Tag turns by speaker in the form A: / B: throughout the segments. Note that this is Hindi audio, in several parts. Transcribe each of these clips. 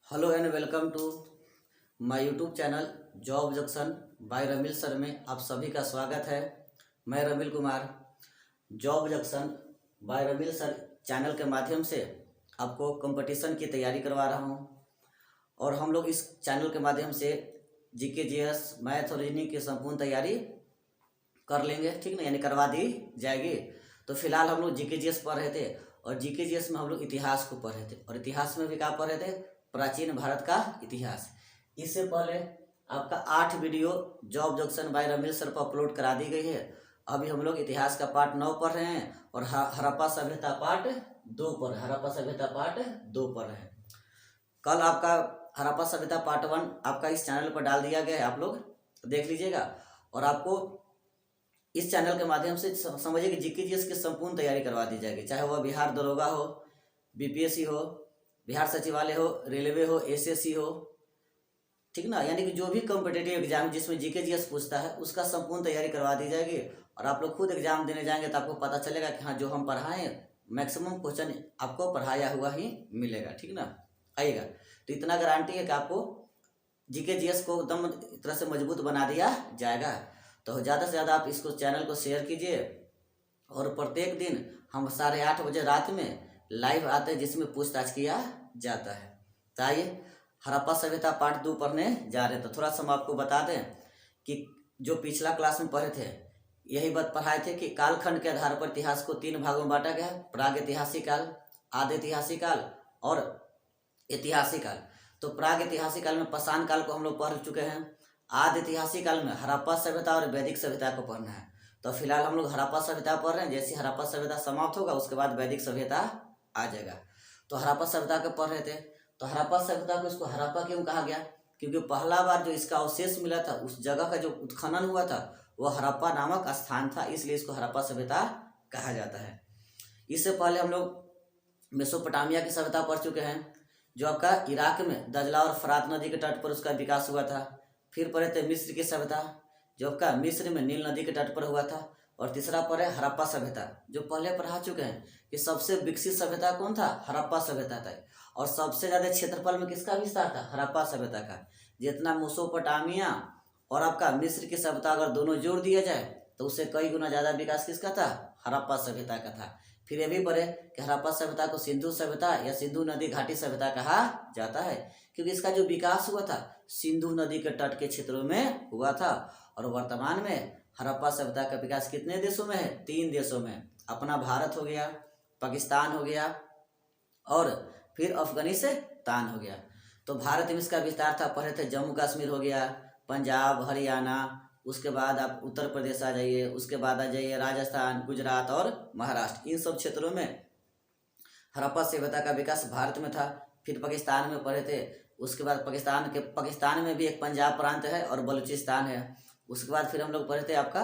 A: Hello and welcome to my YouTube channel job junction by Ramil sir में आप सभी का स्वागत है। मैं Ramil Kumar job junction by Ramil sir channel के माध्यम से आपको कंपटीशन की तैयारी करवा रहा हूं और हम लोग इस चैनल के माध्यम से जीके जीएस मैथ और रीजनिंग की संपूर्ण तैयारी कर लेंगे, ठीक ना, यानी करवा दी जाएगी। तो फिलहाल हम लोग जीके जीएस पढ़ रहे थे और जीके जीएस में हम लोग इतिहास को पढ़ रहे थे और इतिहास में भी क्या पढ़ रहे थे, प्राचीन भारत का इतिहास। इससे पहले आपका 8 video job junction by Ramil sir पर अपलोड करा दी गई है। अभी हम लोग इतिहास का पार्ट 9 पढ़ रहे हैं और हड़प्पा सभ्यता पार्ट 2 पढ़ रहे हैं। कल आपका हड़प्पा सभ्यता पार्ट 1 आपका इस चैनल पर डाल दिया गया है, आप लोग देख लीजिएगा। और आपको इस चैनल के माध्यम से समझिए कि जीके जीएस की संपूर्ण तैयारी करवा दी जाएगी, चाहे वह बिहार दरोगा हो, बीपीएससी हो, बिहार सचिवालय हो, रेलवे हो, एसएससी हो, ठीक ना, यानी कि जो भी कॉम्पिटिटिव एग्जाम जिसमें जीके जीएस पूछता है उसका संपूर्ण तैयारी करवा दी जाएगी। और आप लोग खुद एग्जाम देने जाएंगे तो आपको पता चलेगा कि हाँ, जो हम पढ़ाएं मैक्सिमम क्वेश्चन आपको पढ़ाया हुआ ही मिलेगा, ठीक ना। आइएगा, तो इतना गारंटी है कि आपको जीके जीएस को एकदम एक तरह से मजबूत बना दिया जाएगा। तो ज़्यादा से ज़्यादा आप इसको चैनल को शेयर कीजिए और प्रत्येक दिन हम 8:30 बजे रात में लाइव आते हैं जिसमें पूछताछ किया जाता है। तो आइए हड़प्पा सभ्यता पार्ट 2 पढ़ने जा रहे हैं। तो थोड़ा सा हम आपको बता दें कि जो पिछला क्लास में पढ़े थे यही बात पढ़ाए थे कि कालखंड के आधार पर इतिहास को 3 भागों में बांटा गया है, प्राग ऐतिहासिक काल, आदि ऐतिहासिक काल और ऐतिहासिक काल। तो प्राग ऐतिहासिक काल में पाषाण काल को हम लोग पढ़ चुके हैं। आदि ऐतिहासिक काल में हड़प्पा सभ्यता और वैदिक सभ्यता को पढ़ना है। तो फिलहाल हम लोग हड़प्पा सभ्यता पढ़ रहे हैं। जैसे हड़प्पा सभ्यता समाप्त होगा उसके बाद वैदिक सभ्यता आ जाएगा। तो हड़प्पा सभ्यता को पढ़ रहे थे। तो हड़प्पा सभ्यता को इसको हड़प्पा क्यों कहा गया, क्योंकि पहला बार जो इसका अवशेष मिला था उस जगह का जो उत्खनन हुआ था वह हड़प्पा नामक स्थान था, इसलिए इसको हड़प्पा सभ्यता कहा जाता है। इससे पहले हम लोग मेसोपोटामिया की सभ्यता पढ़ चुके हैं, जो आपका इराक में दजला और फरात नदी के तट पर उसका विकास हुआ था। फिर पढ़े थे मिस्र की सभ्यता, जो आपका मिस्र में नील नदी के तट पर हुआ था। और तीसरा पढ़े हड़प्पा सभ्यता, जो पहले पढ़ा चुके हैं कि सबसे विकसित सभ्यता कौन था, हड़प्पा सभ्यता था। और सबसे ज्यादा क्षेत्रफल में किसका विस्तार था, हड़प्पा सभ्यता का। जितना मेसोपोटामिया और आपका मिस्र की सभ्यता अगर दोनों जोड़ दिया जाए तो उससे कई गुना ज्यादा विकास किसका था, हड़प्पा सभ्यता का था। फिर ये भी पढ़े कि हड़प्पा सभ्यता को सिंधु सभ्यता या सिंधु नदी घाटी सभ्यता कहा जाता है, क्योंकि इसका जो विकास हुआ था सिंधु नदी के तट के क्षेत्रों में हुआ था। और वर्तमान में हड़प्पा सभ्यता का विकास कितने देशों में है, 3 देशों में। अपना भारत हो गया, पाकिस्तान हो गया और फिर अफगानिस्तान हो गया। तो भारत में इसका विस्तार था, पढ़े थे जम्मू कश्मीर हो गया, पंजाब, हरियाणा, उसके बाद आप उत्तर प्रदेश आ जाइए, उसके बाद आ जाइए राजस्थान, गुजरात और महाराष्ट्र। इन सब क्षेत्रों में हड़प्पा सभ्यता का विकास भारत में था। फिर पाकिस्तान में पढ़े थे, उसके बाद पाकिस्तान में भी एक पंजाब प्रांत है और बलूचिस्तान है। उसके बाद फिर हम लोग पढ़े थे आपका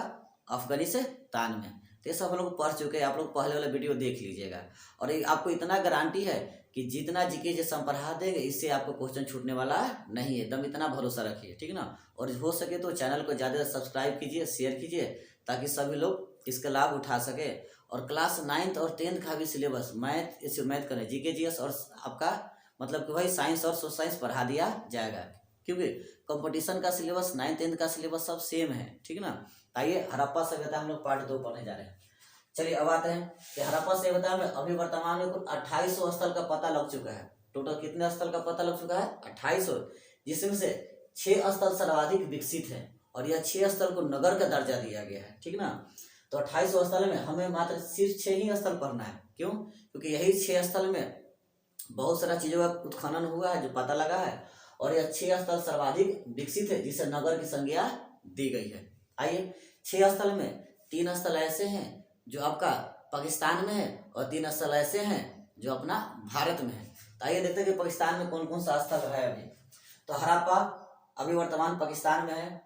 A: अफगानिस्तान में। तो ये सब हम लोग पढ़ चुके हैं, आप लोग पहले वाला वीडियो देख लीजिएगा। और आपको इतना गारंटी है कि जितना जीके जैसे हम पढ़ा देंगे इससे आपको क्वेश्चन छूटने वाला नहीं है, एकदम इतना भरोसा रखिए, ठीक ना। और हो सके तो चैनल को ज़्यादा सब्सक्राइब कीजिए, शेयर कीजिए, ताकि सभी लोग इसका लाभ उठा सके। और क्लास 9th और 10th का भी सिलेबस मैथ करें, जीके जीएस और आपका मतलब कि वही साइंस और सोशल साइंस पढ़ा दिया जाएगा, क्योंकि कंपटीशन का सिलेबस 9th 10th का सिलेबस सब सेम है, ठीक ना। आइए हड़प्पा सभ्यता हम लोग पार्ट 2 पढ़ने जा रहे हैं। चलिए अब आते हैं कि हड़प्पा सभ्यता में अभी वर्तमान में कुल 2800 स्थल का पता लग चुका है। टोटल कितने स्थल का पता लग चुका है, 2800, जिसमें से 6 स्थल सर्वाधिक विकसित है और यह 6 स्थल को नगर का दर्जा दिया गया है, ठीक ना। तो 2800 स्थल में हमें मात्र सिर्फ 6 ही स्थल पढ़ना है। क्यों, क्योंकि यही 6 स्थल में बहुत सारा चीजों का उत्खनन हुआ है जो पता लगा है, और यह 6 स्थल सर्वाधिक विकसित है जिसे नगर की संज्ञा दी गई है। आइए, 6 स्थल में 3 स्थल ऐसे हैं जो आपका पाकिस्तान में है और 3 स्थल ऐसे हैं जो अपना भारत में है। तो आइए देखते हैं कि पाकिस्तान में कौन कौन सा स्थल है अभी। तो हड़प्पा अभी वर्तमान पाकिस्तान में है,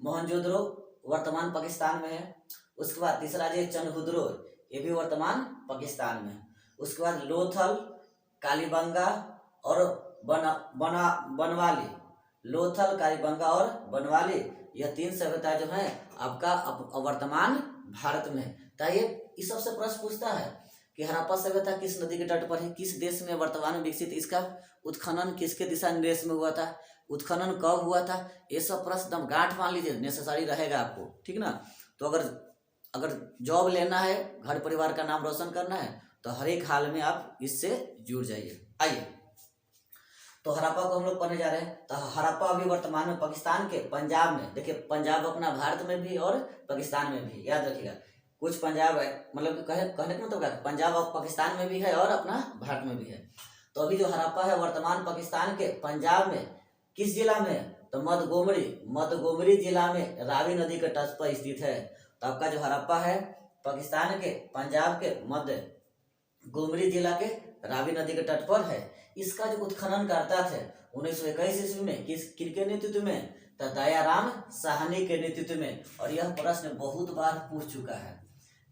A: मोहनजोदड़ो वर्तमान पाकिस्तान में है। उसके बाद तीसरा जो चंद्रहुदड़ो, ये भी वर्तमान पाकिस्तान में है। उसके बाद लोथल, कालीबंगा और बनवाली, लोथल, कालीबंगा और बनवाली, यह 3 सभ्यता जो है आपका वर्तमान भारत में है। तो ये इस सबसे प्रश्न पूछता है कि हड़प्पा सभ्यता किस नदी के तट पर है, किस देश में वर्तमान में विकसित, इसका उत्खनन किसके दिशा निर्देश में हुआ था, उत्खनन कब हुआ था, ये सब प्रश्न एकदम गांठ मान लीजिए, नेसेसरी रहेगा आपको, ठीक ना। तो अगर अगर जॉब लेना है, घर परिवार का नाम रोशन करना है, तो हर एक हाल में आप इससे जुड़ जाइए। आइए, तो हड़प्पा को हम लोग पढ़ने जा रहे हैं। तो हड़प्पा अभी वर्तमान में पाकिस्तान के पंजाब में, देखिए पंजाब अपना भारत में भी और पाकिस्तान में भी, याद रखिएगा। कुछ पंजाब है, मतलब कहने का मतलब क्या, पंजाब और पाकिस्तान में भी है और अपना भारत में भी है। तो अभी जो हड़प्पा है वर्तमान पाकिस्तान के पंजाब में किस जिला में है, तो मधुगोमरी जिला में रावी नदी के तट पर स्थित है। तो आपका जो हड़प्पा है पाकिस्तान के पंजाब के मध्य गोमरी जिला के रावी नदी के तट पर है। इसका जो उत्खनन करता थे 1921 ईस्वी में किसके नेतृत्व में, तो दयाराम साहनी के नेतृत्व में। और यह प्रश्न बहुत बार पूछ चुका है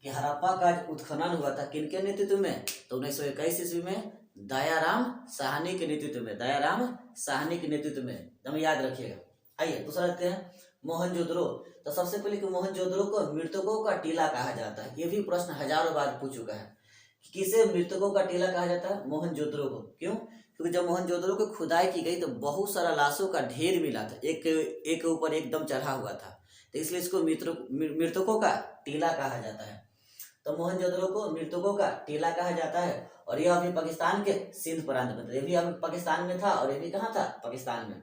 A: कि हड़प्पा का जो उत्खनन हुआ था किनके नेतृत्व में, तो 1921 ईस्वी में दयाराम साहनी के नेतृत्व में, दयाराम साहनी के नेतृत्व में, एकदम याद रखिएगा। आइए दूसरा देखते हैं, मोहनजोदड़ो। तो सबसे पहले कि मोहनजोदड़ो को मृतकों का टीला कहा जाता है, ये भी प्रश्न हजारों बार पूछ चुका है। किसे मृतकों का टीला कहा जाता है, मोहनजोदड़ो को। क्यों, क्योंकि जब मोहनजोदड़ो की खुदाई की गई तो बहुत सारा लाशों का ढेर मिला था, एक के ऊपर एकदम चढ़ा हुआ था, तो इसलिए इसको मृतकों का टीला कहा जाता है। तो मोहनजोदड़ो को मृतकों का टीला कहा जाता है। और यह अभी पाकिस्तान के सिंध प्रांत में था, ये भी अभी पाकिस्तान में था, और ये भी कहाँ था, पाकिस्तान में।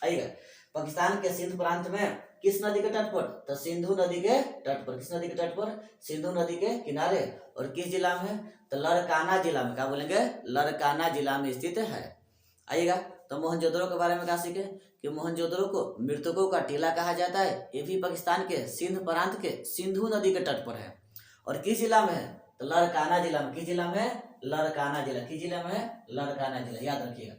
A: आइएगा, पाकिस्तान के सिंध प्रांत में किस नदी के तट पर, तो सिंधु नदी के तट पर। किस नदी के तट पर, सिंधु नदी के किनारे। और किस जिला में, तो लड़काना जिला में। क्या बोलेंगे, लड़काना जिला में स्थित है। आइएगा, तो मोहनजोदड़ो के बारे में क्या सीखे कि मोहनजोदड़ो को मृतकों का टीला कहा जाता है, ये भी पाकिस्तान के सिंध प्रांत के सिंधु नदी के तट पर है। और किस जिला में है, तो लड़काना जिला में। किस जिला में है, लड़काना जिला। किस जिला में है, लड़काना जिला, याद रखिएगा।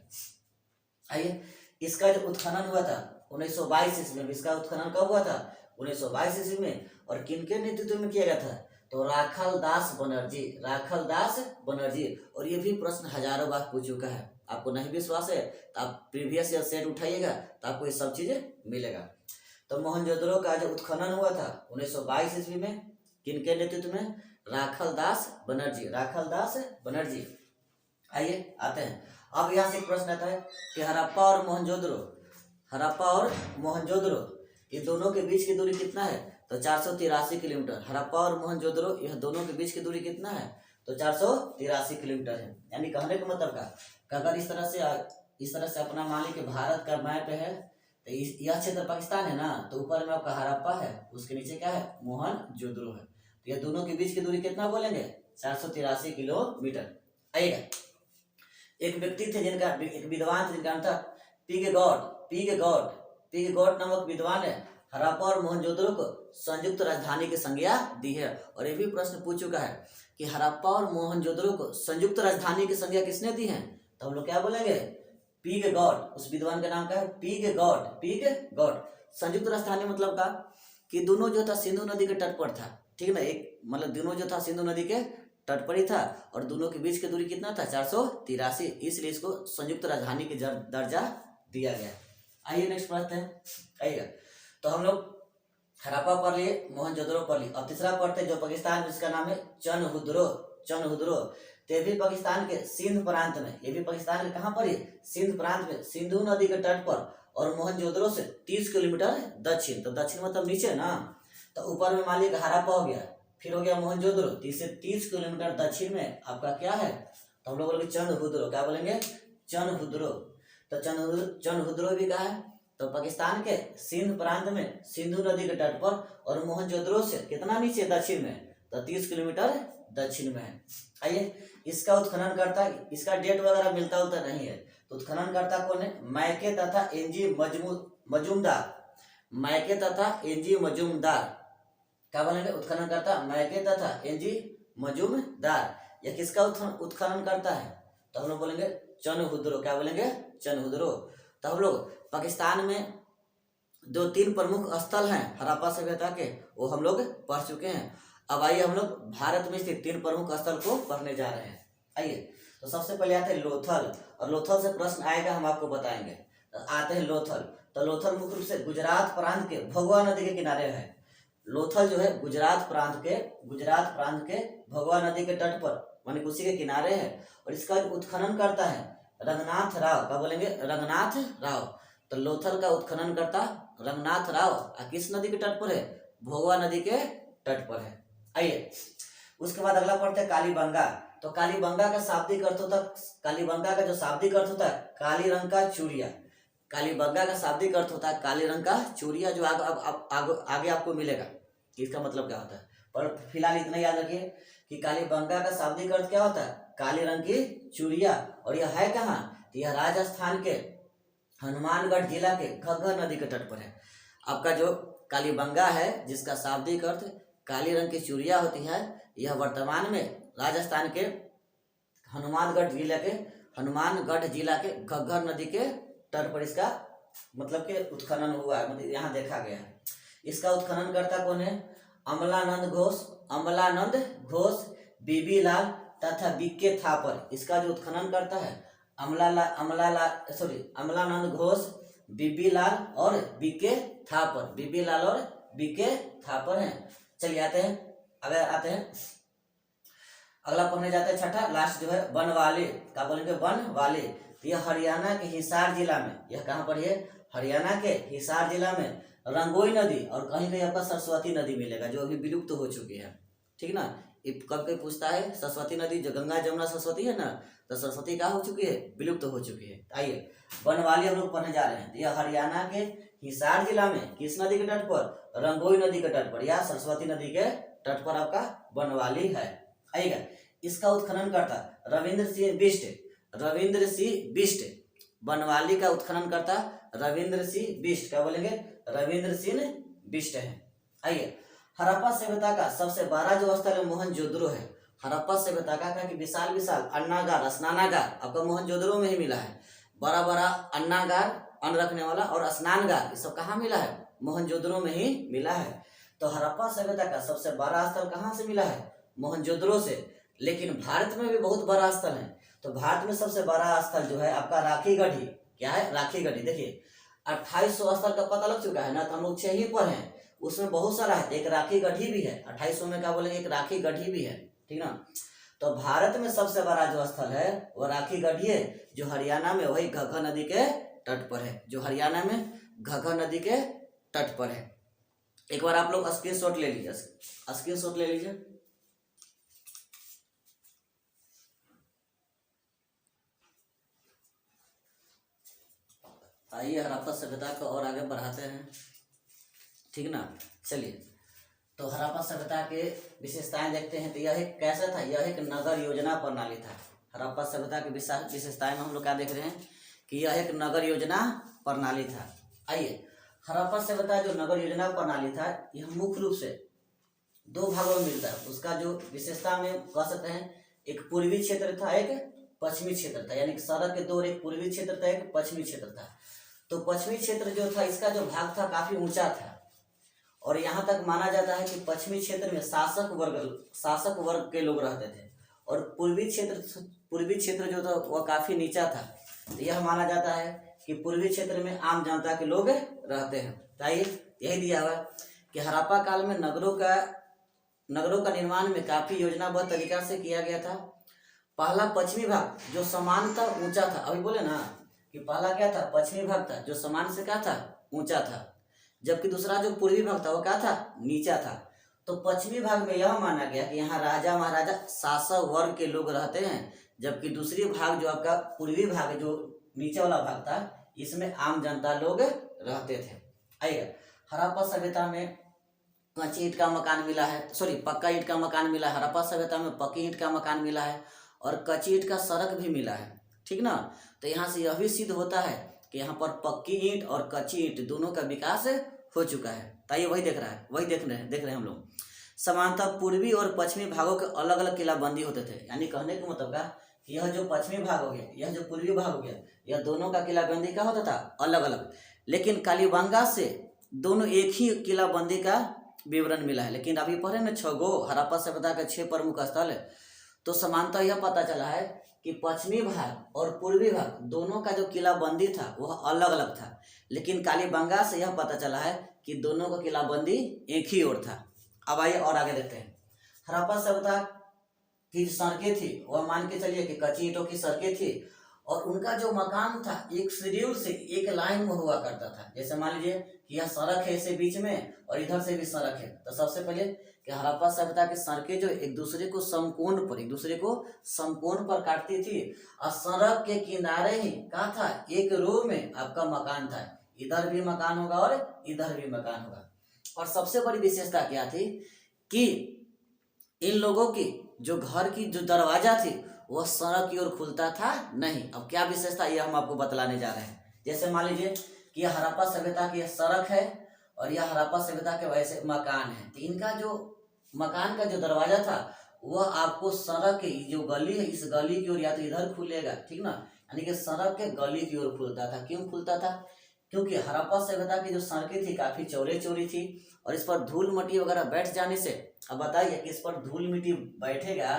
A: आइए, इसका जो उत्खनन हुआ था 1922 ईस्वी में, इसका उत्खनन कब हुआ था, 1922 ईस्वी में। और किनके नेतृत्व में किया गया था, तो राखल दास बनर्जी, राखल दास बनर्जी। और ये भी प्रश्न हजारों बार पूछ चुका है, आपको नहीं विश्वास है तो आप प्रीवियस ईयर सेट उठाइएगा, तो आपको ये सब चीजें मिलेगा। तो मोहनजोदड़ो का जो उत्खनन हुआ था 1922 ईस्वी में, किनके नेतृत्व में, राखल दास बनर्जी, राखल दास बनर्जी। आइए आते हैं, अब यहाँ से एक प्रश्न आता है कि हड़प्पा और मोहनजोदड़ो, हड़प्पा और मोहनजोदड़ो ये दोनों के बीच की दूरी कितना है, तो 483 किलोमीटर। हड़प्पा और मोहनजोदड़ो यह दोनों के बीच की दूरी कितना है, तो 483 किलोमीटर है। यानी कहने का मतलब का अगर इस तरह से अपना मान लीजिए भारत का मैप है, तो यह क्षेत्र पाकिस्तान है ना, तो ऊपर में आपका हड़प्पा है, उसके नीचे क्या है, मोहनजोदड़ो है। तो यह दोनों के बीच की दूरी कितना बोलेंगे, 483 किलोमीटर। आइएगा, एक व्यक्ति थे जिनका, एक विद्वान थे जिनका नाम था पीगेगॉड नामक विद्वान है हड़प्पा और मोहनजोदड़ो को संयुक्त राजधानी की संज्ञा दी है। और ये भी प्रश्न पूछ चुका है कि हड़प्पा और मोहनजोदड़ो को संयुक्त राजधानी की संज्ञा किसने दी है, तो हम लोग क्या बोलेंगे, पीगेगॉड। उस विद्वान का नाम क्या है, पीगेगॉड। संयुक्त राजधानी मतलब का कि दोनों जो था सिंधु नदी के तट पर था, ठीक है ना, एक मतलब दोनों जो था सिंधु नदी के तट पर ही था, और दोनों के बीच की दूरी कितना था, 483, इसलिए इसको संयुक्त राजधानी की दर्जा दिया गया। आइए नेक्स्ट पढ़ते हैं। आइएगा, तो हम लोग हड़प्पा पढ़ लिए, मोहनजोदड़ो पढ़ लिए। अब तीसरा पढ़ते हैं जो पाकिस्तान, जिसका नाम है चनहुद्रो। ये भी पाकिस्तान के सिंध प्रांत में, ये भी पाकिस्तान के कहाँ पर है, सिंध प्रांत में, सिंधु नदी के तट पर। और मोहनजोदड़ो से 30 किलोमीटर दक्षिण, तो दक्षिण मतलब नीचे ना, तो ऊपर में मान लीजिए हड़प्पा हो गया, फिर हो गया मोहनजोदड़ो, 30 किलोमीटर दक्षिण में आपका क्या है, तो हम लोग बोलेंगे चनहुद्रो। क्या बोलेंगे, चनहुद्रो। तो चनहुद्रो भी कहा है, तो पाकिस्तान के सिंध प्रांत में सिंधु नदी के तट पर, और मोहनजोदड़ो से कितना नीचे, दक्षिण में, तो 30 किलोमीटर दक्षिण में है। आइए, इसका उत्खनन करता, इसका डेट वगैरह मिलता होता नहीं है, तो उत्खनन करता कौन है, मैके तथा एनजी मजूमदार। मैके तथा एनजी मजूमदार, क्या बोलेंगे, उत्खनन करता मैके तथा एनजी मजूमदार। यह किसका उत्खनन करता है, तो हम लोग बोलेंगे चनहुद्रो। क्या बोलेंगे, चनहुद्रो। तो हम लोग पाकिस्तान में 2-3 प्रमुख स्थल हैं हड़प्पा सभ्यता के, वो हम लोग पढ़ चुके हैं। अब आइए हम लोग भारत में स्थित 3 प्रमुख स्थल को पढ़ने जा रहे हैं। आइए, तो सबसे पहले आते हैं लोथल, और लोथल से प्रश्न आएगा, हम आपको बताएंगे। तो आते हैं लोथल। तो लोथल मुख्य रूप से गुजरात प्रांत के भगवा नदी के किनारे है। लोथल जो है गुजरात प्रांत के भगवा नदी के तट पर माने उसी के किनारे है। और इसका उत्खनन करता है रंगनाथ राव। क्या बोलेंगे? रंगनाथ राव। तो लोथल का उत्खनन करता रंगनाथ राव। किस नदी के तट पर है? भोगवा नदी के तट पर है। आइए उसके बाद अगला पढ़ते हैं कालीबंगा। तो कालीबंगा का शाब्दिक अर्थ होता, कालीबंगा का जो शाब्दिक अर्थ होता है काली रंग का चूड़िया। कालीबंगा का शाब्दिक अर्थ होता है काली रंग का चूड़िया, जो आगे आपको मिलेगा इसका मतलब क्या होता है। पर फिलहाल इतना याद रखिए कि कालीबंगा का शाब्दिक अर्थ क्या होता है? काली रंग की चूड़िया। और यह है कहाँ? यह राजस्थान के हनुमानगढ़ जिला के घग्गर नदी के तट पर है। आपका जो कालीबंगा है जिसका शाब्दिक अर्थ काली रंग की चूड़िया होती है, यह वर्तमान में राजस्थान के हनुमानगढ़ जिला के घग्गर नदी के तट पर इसका मतलब के उत्खनन हुआ है, मतलब यहाँ देखा गया है। इसका उत्खनन करता कौन है? अमलानंद घोष, बीबी लाल तथा बीके थापर। इसका जो उत्खनन करता है अमलानंद घोष, बीबी लाल और बीके थापर। बीबी लाल और बीके थापर हैं। चलिए आते हैं अगला पढ़ने जाते हैं छठा, लास्ट जो है बनवाली। क्या बोलेंगे? बनवाली। तो यह हरियाणा के हिसार जिला में, यह कहाँ पर है? हरियाणा के हिसार जिला में रंगोई नदी और कहीं कहीं आपका सरस्वती नदी मिलेगा, जो अभी विलुप्त हो चुकी है। ठीक ना? कब के पूछता है सरस्वती नदी, जो गंगा जमुना सरस्वती है ना, तो सरस्वती कहाँ हो चुकी है? विलुप्त हो चुकी है। आइए बनवाली हम लोग पढ़ने जा रहे हैं। यह हरियाणा के हिसार जिला में किस नदी के तट पर? रंगोई नदी के तट पर या सरस्वती नदी के तट पर आपका बनवाली है। आइएगा इसका उत्खनन करता रविंद्र सिंह बिष्ट। बनवाली का उत्खनन करता रविंद्र सिंह बिष्ट। क्या बोलेंगे? रविंद्र सिंह बिष्ट है। आइए हड़प्पा सभ्यता का सबसे बड़ा जो स्थल है मोहनजोदड़ो है। हड़प्पा सभ्यता का कि विशाल अन्नागार स्नानागार आपका मोहनजोदड़ो में ही मिला है। बड़ा बड़ा अन्नागार अन्न रखने वाला और स्नानगार ये सब कहाँ मिला है? मोहनजोदड़ो में ही मिला है। तो हड़प्पा सभ्यता का सबसे बड़ा स्थल कहाँ से मिला है? मोहनजोदड़ो से। लेकिन भारत में भी बहुत बड़ा स्थल है। तो भारत में सबसे बड़ा स्थल जो है आपका राखी गढ़ी। क्या है? राखी गढ़ी। देखिए 2800 स्थल का पता लग चुका है ना, तो हम लोग 6 ही पर हैं, उसमें बहुत सारा है। एक राखी गढ़ी भी है 2800 में। क्या बोलेंगे? एक राखी गढ़ी भी है। ठीक ना? तो भारत में सबसे बड़ा जो स्थल है वो राखी गढ़ी है, जो हरियाणा में वही घग्गर नदी के तट पर है। जो हरियाणा में घग्गर नदी के तट पर है। एक बार आप लोग स्क्रीनशॉट ले लीजिए। आइए हड़प्पा सभ्यता को और आगे बढ़ाते हैं। ठीक ना? चलिए तो हड़प्पा सभ्यता के विशेषताएं देखते हैं। तो यह एक कैसा था? यह एक नगर योजना प्रणाली था। हड़प्पा सभ्यता की विशेषताएं में हम लोग क्या देख रहे हैं कि यह एक नगर योजना प्रणाली था। आइए हड़प्पा सभ्यता जो नगर योजना प्रणाली था, यह मुख्य रूप से 2 भागों में मिलता है। उसका जो विशेषता में कह सकते हैं, एक पूर्वी क्षेत्र था, एक पश्चिमी क्षेत्र था। यानी सड़क के 2, एक पूर्वी क्षेत्र था, एक पश्चिमी क्षेत्र था। तो पश्चिमी क्षेत्र जो था, इसका जो भाग था काफी ऊंचा था और यहाँ तक माना जाता है कि पश्चिमी क्षेत्र में शासक वर्ग के लोग रहते थे और पूर्वी क्षेत्र जो था वह काफी नीचा था। तो यह माना जाता है कि पूर्वी क्षेत्र में आम जनता के लोग रहते हैं। तो यही दिया हुआ कि हड़प्पा काल में नगरों का निर्माण में काफी योजनाबद्ध तरीका से किया गया था। पहला पश्चिमी भाग जो सामान्यतः ऊंचा था, अभी बोले ना कि पहला क्या था? पश्चिमी भाग था जो सामान्य से क्या था? ऊंचा था। जबकि दूसरा जो पूर्वी भाग था वो क्या था? नीचा था। तो पश्चिमी भाग में यह माना गया कि यहाँ राजा महाराजा शासक वर्ग के लोग रहते हैं, जबकि दूसरी भाग जो आपका पूर्वी भाग जो नीचे वाला भाग था, इसमें आम जनता लोग रहते थे। आइए हड़प्पा सभ्यता में कच्ची ईंट का मकान मिला है, पक्का ईंट का मकान मिला है। हड़प्पा सभ्यता में पक्की ईंट का मकान मिला है और कच्ची ईंट का सड़क भी मिला है। ठीक ना? तो यहाँ से यह भी सिद्ध होता है कि यहाँ पर पक्की ईंट और कच्ची ईंट दोनों का विकास हो चुका है। तो ये वही देख रहे हैं हम लोग। समानतः पूर्वी और पश्चिमी भागों के अलग अलग किलाबंदी होते थे। यानी कहने का मतलब क्या कि यह जो पश्चिमी भाग हो गया, यह जो पूर्वी भाग हो गया, यह दोनों का किलाबंदी क्या होता था? अलग अलग। लेकिन कालीबंगा से दोनों एक ही किलाबंदी का विवरण मिला है। लेकिन अभी पढ़े ना 6 गो हड़प्पा सभ्यता के 6 प्रमुख स्थल है, तो समानतः यह पता चला है कि पश्चिमी भाग और पूर्वी भाग दोनों का जो किलाबंदी था वह अलग अलग था। लेकिन कालीबंगा से यह पता चला है कि दोनों का किलाबंदी एक ही ओर था। अब आइए और आगे देखते हैं। हड़प्पा सभ्यता की सड़कें थी, वह मान के चलिए कि कच्ची ईंटों की सड़कें थी, और उनका जो मकान था एक शेड्यूल से एक लाइन में हुआ करता था। जैसे मान लीजिए कि यह सड़क है इसे बीच में और इधर से भी सड़क है, तो सबसे पहले कि हड़प्पा सभ्यता की सड़कें जो एक दूसरे को समकोण पर काटती थी, और सड़क के किनारे ही क्या था, एक रो में आपका मकान था, इधर भी मकान होगा और इधर भी मकान होगा। और सबसे बड़ी विशेषता क्या थी कि इन लोगों की जो घर की जो दरवाजा थी वह सड़क की ओर खुलता था नहीं। अब क्या विशेषता ये हम आपको बतलाने जा रहे हैं। जैसे मान लीजिए कि यह हड़प्पा सभ्यता की सड़क है और यह हड़प्पा सभ्यता के वैसे मकान है, तो इनका जो मकान का जो दरवाजा था वह आपको सड़क की जो गली है इस गली की ओर या तो इधर खुलेगा, ठीक ना, यानी कि सड़क के गली की ओर खुलता था। क्यों खुलता था? क्योंकि हड़प्पा सभ्यता की जो सड़कें थी काफी चौड़ी चौड़ी थी, और इस पर धूल मिट्टी वगैरह बैठ जाने से, अब बताइए कि इस पर धूल मिट्टी बैठेगा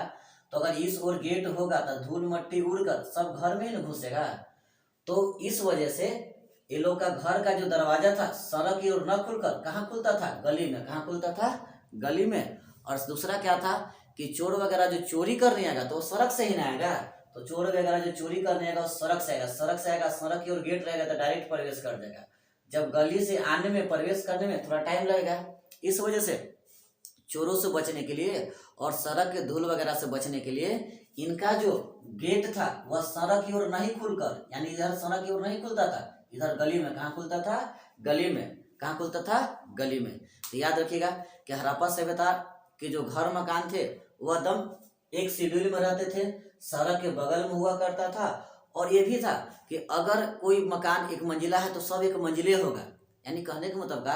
A: तो अगर इस ओर गेट होगा तो धूल मिट्टी उड़कर सब घर में ही न घुसेगा। तो इस वजह से ये लोग का घर का जो दरवाजा था सड़क की ओर न खुलकर कहाँ खुलता था, गली में। कहाँ खुलता था? गली में। और दूसरा क्या था कि चोर वगैरह जो चोरी करने आएगा तो वो सड़क से ही ना आएगा, तो चोर वगैरह जो चोरी करने आएगा वो सड़क से आएगा, सड़क की ओर गेट रहेगा तो डायरेक्ट प्रवेश कर देगा। जब गली से आने में, प्रवेश करने में थोड़ा टाइम लगेगा। इस वजह से चोरों से बचने के लिए और सड़क के धूल वगैरह से बचने के लिए इनका जो गेट था वह सड़क की ओर नहीं खुलकर, यानी इधर सड़क की ओर नहीं खुलता था, इधर गली में। कहाँ खुलता था? गली में। कहाँ खुलता था? गली में। तो याद रखिएगा कि हड़प्पा सभ्यता के जो घर मकान थे वह एकदम एक शेड्यूल में रहते थे, सड़क के बगल में हुआ करता था। और ये भी था कि अगर कोई मकान एक मंजिला है तो सब एक मंजिले होगा, यानी कहने का मतलब का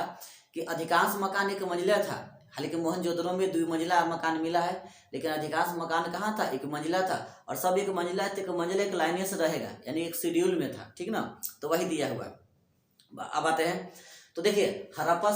A: कि अधिकांश मकान एक मंजिला था। हालांकि मोहनजोदड़ो में 2 मंजिला मकान मिला है, लेकिन अधिकांश मकान कहाँ था? एक मंजिला था, और सब एक मंजिला तो एक मंजिला एक लाइने से रहेगा, यानी एक शेड्यूल में था, ठीक ना। तो वही दिया हुआ। अब आते हैं तो देखिए हड़प्पा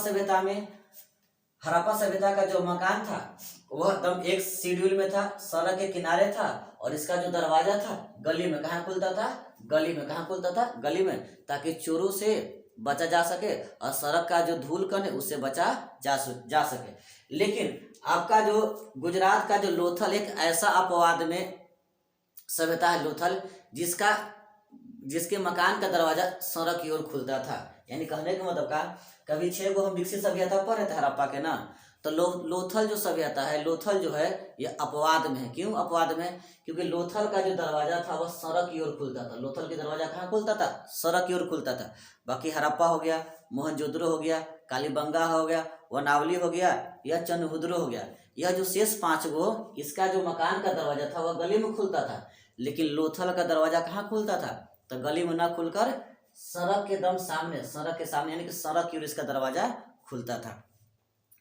A: सभ्यता का जो मकान था वह एकदम एक शेड्यूल में था, सड़क के किनारे था, और इसका जो दरवाजा था गली में। कहाँ खुलता था? गली में। कहाँ खुलता था? गली में, ताकि चोरों से बचा जा सके और सड़क का जो धूल कण है उससे बचा जा सके। लेकिन आपका जो गुजरात का जो लोथल एक ऐसा अपवाद में सभ्यता है, लोथल, जिसके मकान का दरवाजा सड़क की ओर खुलता था। यानी कहने का मतलब का कभी 6 गो हम विकसित सभ्यता पढ़े थे हड़प्पा के ना, तो लोथल जो सभ्यता है, लोथल जो है ये अपवाद में है। क्यों अपवाद में? क्योंकि लोथल का जो दरवाजा था वह सड़क की ओर खुलता था। लोथल का दरवाजा कहाँ खुलता था? सड़क की ओर खुलता था। बाकी हड़प्पा हो गया, मोहनजोदड़ो हो गया, कालीबंगा हो गया, वनावली हो गया, या चंद्रहुदरो हो गया, यह जो शेष 5 गो, इसका जो मकान का दरवाजा था वह गली में खुलता था। लेकिन लोथल का दरवाजा कहाँ खुलता था? तो गली में ना खुलकर सड़क के एकदम सामने, सड़क के सामने, यानी कि सड़क की ओर इसका दरवाजा खुलता था।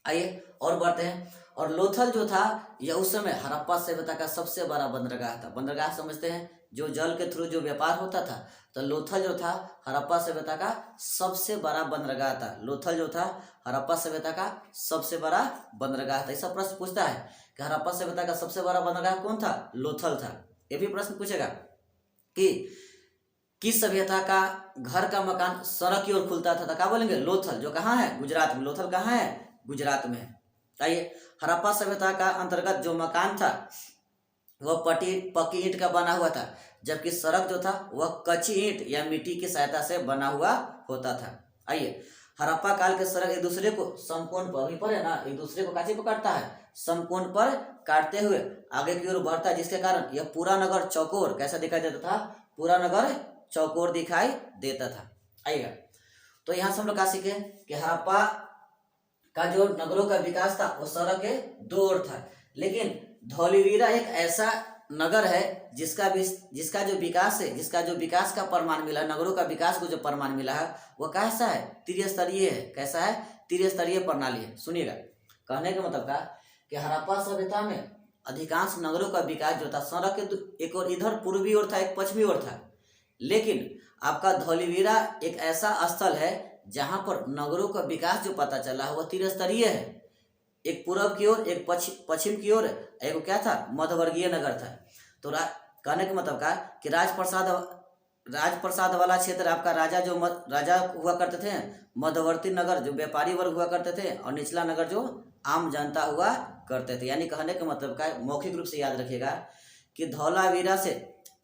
A: आइए और बढ़ते हैं। और लोथल जो था यह उस समय हड़प्पा सभ्यता का सबसे बड़ा बंदरगाह था। बंदरगाह समझते हैं, जो जल के थ्रू जो व्यापार होता था, तो लोथल जो था हड़प्पा सभ्यता का सबसे बड़ा बंदरगाह था। लोथल जो था हड़प्पा सभ्यता का सबसे बड़ा बंदरगाह था। ऐसा प्रश्न पूछता है कि हड़प्पा सभ्यता का सबसे बड़ा बंदरगाह कौन था? लोथल था। ये भी प्रश्न पूछेगा कि किस सभ्यता का घर का मकान सड़क की ओर खुलता था, तो क्या बोलेंगे? लोथल, जो कहाँ है? गुजरात में। लोथल कहाँ है? गुजरात में है। आइए, हड़प्पा सभ्यता का अंतर्गत जो मकान था वह पक्की ईंट का बना हुआ था, जबकि सड़क जो था वह कच्ची ईंट या मिट्टी की सहायता से बना हुआ होता था। आइए, हड़प्पा काल के सड़क एक दूसरे को समकोण पर, अभी पर है ना, एक दूसरे को काची पर काटता है? समकोण पर काटते हुए आगे की ओर बढ़ता है, जिसके कारण यह पूरा नगर चौकोर कैसा दिखाई देता था? पूरा नगर चौकोर दिखाई देता था। आइएगा, तो यहाँ से हम लोग क्या सीखे कि हड़प्पा का जो नगरों का विकास था वो सड़क के 2 ओर था। लेकिन धौलीवीरा एक ऐसा नगर है जिसका जो विकास है, जिसका जो विकास का प्रमाण मिला, नगरों का विकास को जो प्रमाण मिला है वो कैसा है? त्रिस्तरीय है। कैसा है? त्रिस्तरीय प्रणाली है। सुनिएगा, कहने का मतलब का कि हड़प्पा सभ्यता में अधिकांश नगरों का विकास जो था सड़क के एक और इधर पूर्वी ओर था, एक पश्चिमी ओर था। लेकिन आपका धौलीवीरा एक ऐसा स्थल है जहां पर नगरों का विकास जो पता चला है वह त्रिस्तरीय है। एक पूर्व की ओर, एक पश्चिम की ओर, एक क्या था? मध्यवर्गीय नगर था। तो कहने का मतलब का कि राजप्रसाद वाला क्षेत्र आपका राजा जो राजा हुआ करते थे, मध्यवर्ती नगर जो व्यापारी वर्ग हुआ करते थे, और निचला नगर जो आम जनता हुआ करते थे। यानी कहने का मतलब का मौखिक रूप से याद रखिएगा कि धौलावीरा से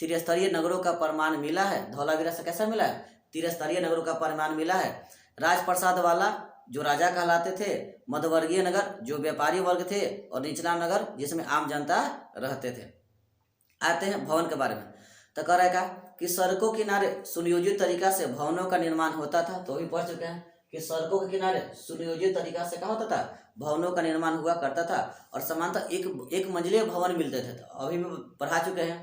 A: त्रिस्तरीय नगरों का प्रमाण मिला है। धौलावीरा से कैसा मिला है? त्रिस्तरीय नगरों का प्रमाण मिला है। राजप्रसाद वाला जो राजा कहलाते थे, मध्यवर्गीय नगर जो व्यापारी वर्ग थे, और निचला नगर जिसमें आम जनता रहते थे। आते हैं भवन के बारे में। तो कह रहा है कि सड़कों के किनारे सुनियोजित तरीका से भवनों का निर्माण होता था। तो भी पढ़ चुके हैं कि सड़कों के किनारे सुनियोजित तरीका से क्या होता था? भवनों का निर्माण हुआ करता था। और समानतः एक मंजिले भवन मिलते थे। तो अभी भी पढ़ा चुके हैं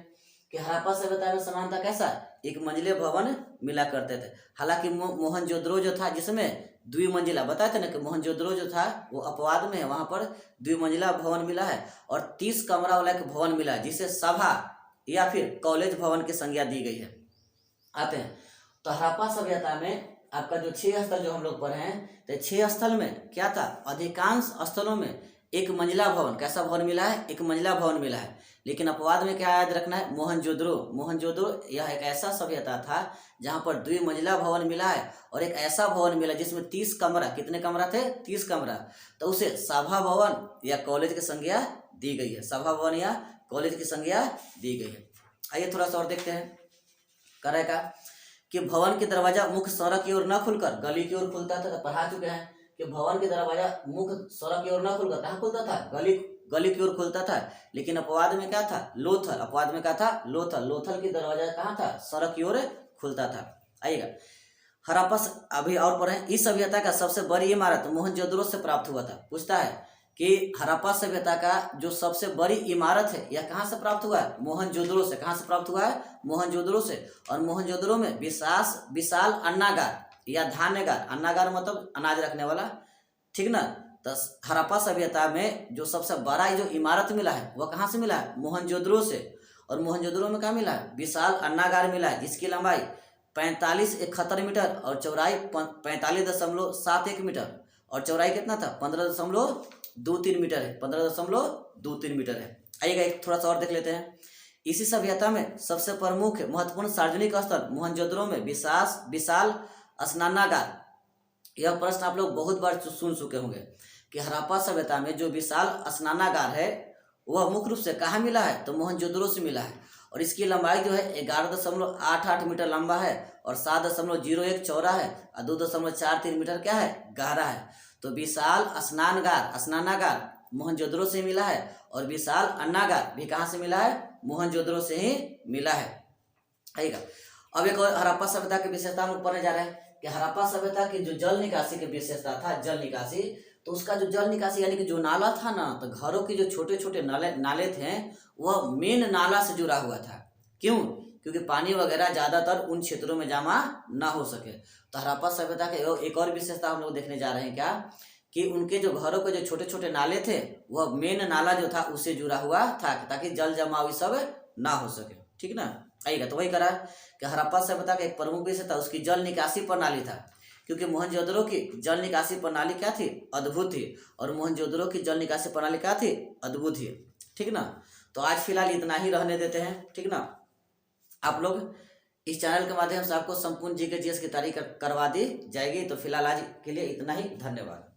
A: कि हड़प्पा सभ्यता में समानता कैसा? एक मंजिले भवन मिला करते थे। हालांकि मोहनजोदड़ो जो था जिसमें द्विमंजिला, बताए थे ना कि मोहनजोदड़ो जो था वो अपवाद में है, वहां पर द्विमंजिला भवन मिला है और 30 कमरा वाला एक भवन मिला है जिसे सभा या फिर कॉलेज भवन की संज्ञा दी गई है। आते हैं तो हड़प्पा सभ्यता में आपका जो 6 स्थल जो हम लोग पढ़े हैं, तो 6 स्थल में क्या था? अधिकांश स्थलों में एक मंजिला भवन, कैसा भवन मिला है? एक मंजिला भवन मिला है। लेकिन अपवाद में क्या याद रखना है? मोहनजोदड़ो यह एक ऐसा सभ्यता था जहां पर द्विमंजिला भवन मिला है और एक ऐसा भवन मिला जिसमें 30 कमरा, कितने कमरा थे? 30 कमरा। तो उसे सभा भवन या कॉलेज की संज्ञा दी गई है। सभा भवन या कॉलेज की संज्ञा दी गई है। आइए थोड़ा सा और देखते हैं। करेगा कि भवन के दरवाजा मुख्य सड़क की ओर न खुलकर गली की ओर खुलता था। तो पढ़ा चुके हैं कि भवन के दरवाजा मुख्य सड़क की ओर न खुलकर कहाँ खुलता था? गली की ओर खुलता था। लेकिन अपवाद में क्या था? लोथल। अपवाद में क्या था? लोथल की दरवाजा कहाँ था? सड़क की ओर खुलता था। आइएगा हड़प्पा अभी और पढ़े। इस सभ्यता का सबसे बड़ी इमारत मोहनजोदड़ो से प्राप्त हुआ था। पूछता है कि हड़प्पा सभ्यता का जो सबसे बड़ी इमारत है यह कहाँ से प्राप्त हुआ है? मोहनजोदड़ो से। कहाँ से प्राप्त हुआ है? मोहनजोदड़ो से। और मोहनजोदड़ो में विशाल अन्नागार या धान्यगार, अन्नागार मतलब अनाज रखने वाला, ठीक ना। तो हड़प्पा सभ्यता में जो सबसे बड़ा जो इमारत मिला है वह कहाँ से मिला है? मोहनजोदड़ो से। और मोहनजोदड़ो में क्या मिला है? विशाल अन्नागार मिला है जिसकी लंबाई 4571 मीटर और चौड़ाई 45.71 मीटर और चौड़ाई कितना था? 15.23 मीटर है। 15.23 मीटर है। आइएगा एक थोड़ा सा और देख लेते हैं। इसी सभ्यता में सबसे प्रमुख महत्वपूर्ण सार्वजनिक स्थल मोहनजोदड़ो में विशाल स्नानागार। यह प्रश्न आप लोग बहुत बार सुन चुके होंगे कि हड़प्पा सभ्यता में जो विशाल स्नानागार है वह मुख्य रूप से कहाँ मिला है? तो मोहनजोदड़ो से मिला है। और इसकी लंबाई जो है 11.88 मीटर लंबा है और 7.01 चौड़ा है और 2.43 मीटर क्या है? गहरा है। तो विशाल स्नानागार मोहनजोदड़ो से मिला है और विशाल अन्नागार भी कहाँ से मिला है? मोहनजोदड़ो से ही मिला है। आइएगा अब एक और हड़प्पा सभ्यता की विशेषता हम पढ़ने जा रहे हैं कि हड़प्पा सभ्यता की जो जल निकासी की विशेषता था, जल निकासी, तो उसका जो जल निकासी यानी कि जो नाला था ना, तो घरों के जो छोटे छोटे नाले थे वह मेन नाला से जुड़ा हुआ था। क्यों? क्योंकि पानी वगैरह ज्यादातर उन क्षेत्रों में जमा ना हो सके। तो हड़प्पा सभ्यता के एक और विशेषता हम लोग देखने जा रहे हैं क्या, कि उनके जो घरों के जो छोटे छोटे नाले थे वह मेन नाला जो था उससे जुड़ा हुआ था ताकि जल जमाव सब ना हो सके, ठीक ना। आइएगा तो वही करा कि हड़प्पा सभ्यता का एक प्रमुख विषय था उसकी जल निकासी प्रणाली था। क्योंकि मोहनजोदड़ो की जल निकासी प्रणाली क्या थी? अद्भुत थी। और मोहनजोदड़ो की जल निकासी प्रणाली क्या थी? अद्भुत थी, ठीक ना। तो आज फिलहाल इतना ही रहने देते हैं, ठीक ना। आप लोग इस चैनल के माध्यम से आपको संपूर्ण जीके जीएस की तैयारी करवा दी जाएगी। तो फिलहाल आज के लिए इतना ही, धन्यवाद।